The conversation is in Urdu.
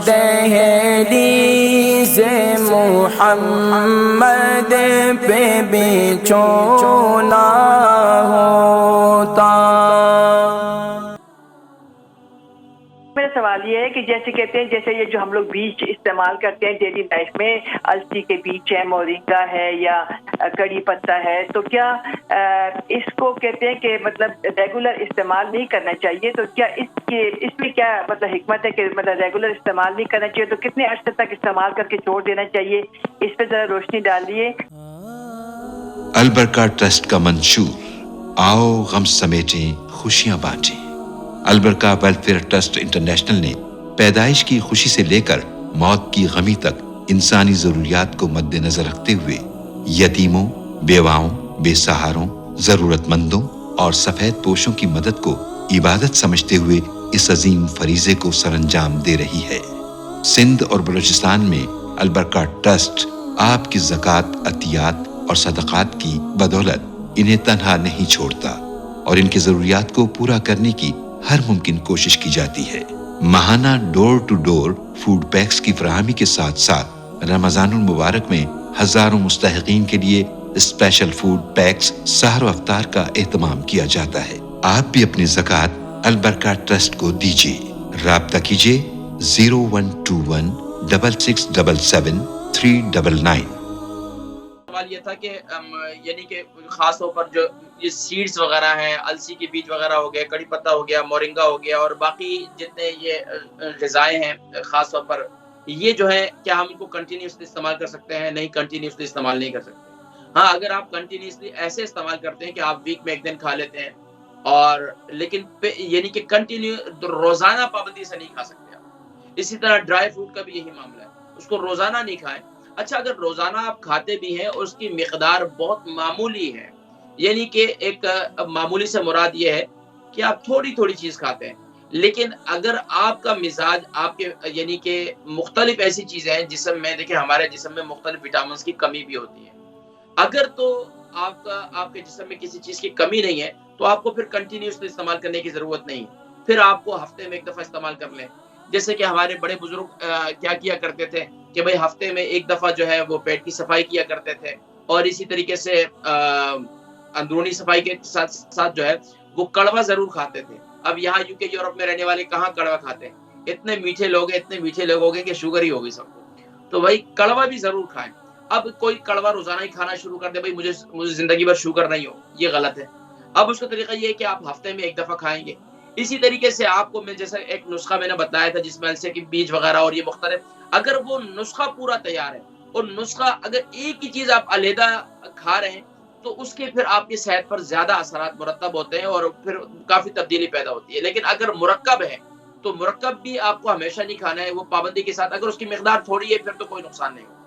دہلیز محمد پہ بچھونا ہوتا۔ میرا سوال یہ ہے کہ جیسے کہتے ہیں جیسے یہ جو ہم لوگ بیج استعمال کرتے ہیں ڈیلی لائف میں، السی کے بیج ہے، مورنگا ہے یا کڑی پتہ ہے، تو کیا اس کو کہتے ہیں کہ مطلب ریگولر استعمال نہیں کرنا چاہیے؟ تو کیا اس میں کیا مطلب حکمت ہے کہ مطلب ریگولر استعمال نہیں کرنا چاہیے؟ تو کتنے عرصے تک استعمال کر کے چھوڑ دینا چاہیے؟ اس پہ ذرا روشنی ڈالیے۔ البرکہ ٹرسٹ کا منشور، آؤ غم سمیٹیں خوشیاں بانٹیں۔ البرکہ ویلفیئر ٹرسٹ انٹرنیشنل نے پیدائش کی خوشی سے لے کر موت کی غمی تک انسانی ضروریات کو مد نظر رکھتے ہوئے یتیموں، بیواؤں، بے سہاروں، ضرورت مندوں اور سفید پوشوں کی مدد کو عبادت سمجھتے ہوئے اس عظیم فریضے کو سر انجام دے رہی ہے۔ سندھ اور بلوچستان میں البرکہ ٹرسٹ آپ کی زکوٰۃ، عطیات اور صدقات کی بدولت انہیں تنہا نہیں چھوڑتا اور ان کی ضروریات کو پورا کرنے کی ہر ممکن کوشش کی جاتی ہے۔ ماہانہ ڈور ٹو ڈور فوڈ پیکس کی فراہمی کے ساتھ ساتھ رمضان المبارک میں ہزاروں مستحقین کے لیے اسپیشل فوڈ پیکس سحر و افطار کا اہتمام کیا جاتا ہے۔ آپ بھی اپنی زکوٰۃ البرکہ ٹرسٹ کو دیجیے۔ رابطہ کیجیے 01216677 سوال یہ تھا کہ یعنی کہ خاص طور پر جو یہ سیڈز وغیرہ ہیں، السی کے بیج وغیرہ ہو گیا، کڑی پتہ ہو گیا، مورنگا ہو گیا اور باقی جتنے یہ غذائیں ہیں خاص طور پر، یہ جو ہے کیا ہم ان کو کنٹینیوسلی استعمال کر سکتے ہیں؟ نہیں، کنٹینیوسلی استعمال نہیں کر سکتے۔ ہاں، اگر آپ کنٹینیوسلی ایسے استعمال کرتے ہیں کہ آپ ویک میں ایک دن کھا لیتے ہیں اور لیکن یعنی کہ کنٹینیو روزانہ پابندی سے نہیں کھا سکتے آپ۔ اسی طرح ڈرائی فروٹ کا بھی یہی معاملہ ہے، اس کو روزانہ نہیں کھائیں۔ اچھا، اگر روزانہ آپ کھاتے بھی ہیں اور اس کی مقدار بہت معمولی ہے، یعنی کہ ایک معمولی سے مراد یہ ہے کہ آپ تھوڑی تھوڑی چیز کھاتے ہیں، لیکن اگر آپ کا مزاج آپ کے یعنی کہ مختلف ایسی چیزیں ہیں جسم میں، دیکھیں ہمارے جسم میں مختلف وٹامنس کی کمی بھی ہوتی ہے، اگر تو آپ کے جسم میں کسی چیز کی کمی نہیں ہے تو آپ کو پھر کنٹینیوسلی استعمال کرنے کی ضرورت نہیں ہے، پھر آپ کو ہفتے میں ایک دفعہ استعمال کر لیں۔ جیسے کہ ہمارے بڑے بزرگ کیا کیا کرتے تھے کہ بھئی ہفتے میں ایک دفعہ جو ہے وہ پیٹ کی صفائی کیا کرتے تھے، اور اسی طریقے سے اندرونی صفائی کے ساتھ ساتھ جو ہے وہ کڑوا ضرور کھاتے تھے۔ اب یہاں UK یورپ میں رہنے والے کہاں کڑوا کھاتے ہیں؟ اتنے میٹھے لوگ ہیں کہ شوگر ہی ہوگی سب کو، تو بھائی کڑوا بھی ضرور کھائیں۔ اب کوئی کڑوا روزانہ ہی کھانا شروع کر دے بھئی مجھے زندگی بھر شوگر نہیں ہو، یہ غلط ہے۔ اب اس کا طریقہ یہ ہے کہ آپ ہفتے میں ایک دفعہ کھائیں گے۔ اسی طریقے سے آپ کو میں جیسا ایک نسخہ میں نے بتایا تھا جس میں السی کے بیج وغیرہ اور یہ مختلف، اگر وہ نسخہ پورا تیار ہے اور نسخہ اگر ایک ہی چیز آپ علیحدہ کھا رہے ہیں تو اس کے پھر آپ کی صحت پر زیادہ اثرات مرتب ہوتے ہیں اور پھر کافی تبدیلی پیدا ہوتی ہے۔ لیکن اگر مرکب ہے تو مرکب بھی آپ کو ہمیشہ نہیں کھانا ہے، وہ پابندی کے ساتھ، اگر اس کی مقدار تھوڑی ہے پھر تو کوئی نقصان نہیں ہوگا۔